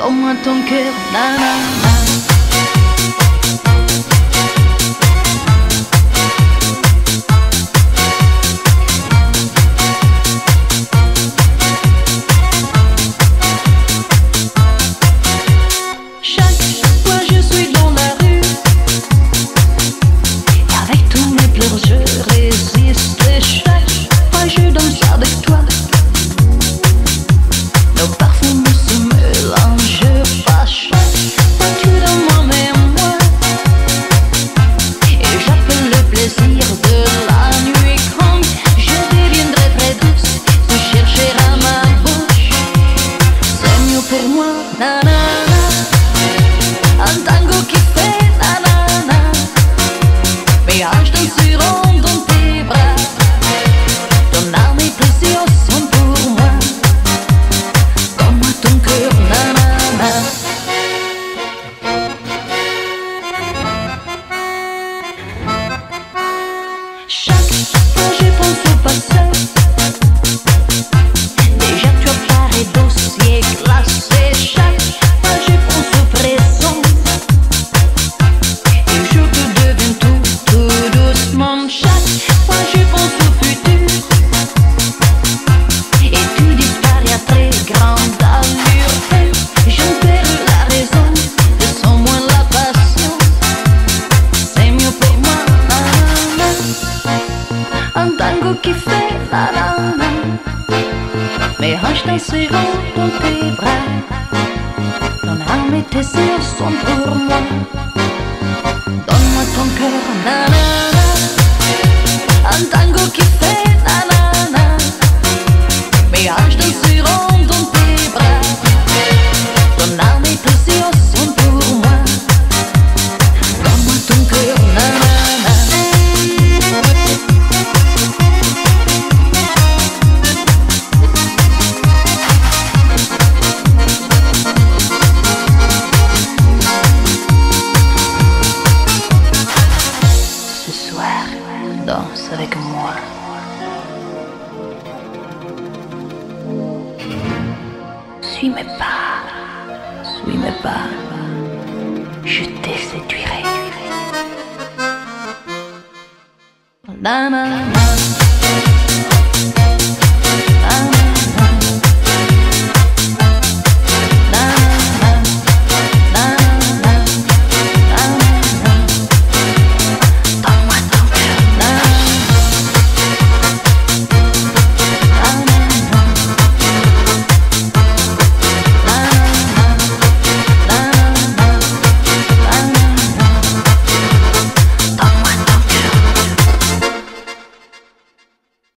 Donne-moi ton cœur, nanana. Qui fait la la la. Mes hanches danseront dans tes bras. Ton âme et tes yeux sont pour moi. Donne-moi ton cœur, na na na. Un tango qui fait la la la. Mes hanches danseront dans tes bras. Ton âme et tes yeux sont pour moi. Donne-moi ton cœur, na na na. Danse avec moi. Suis mes pas, je te séduirai. Na, na, na.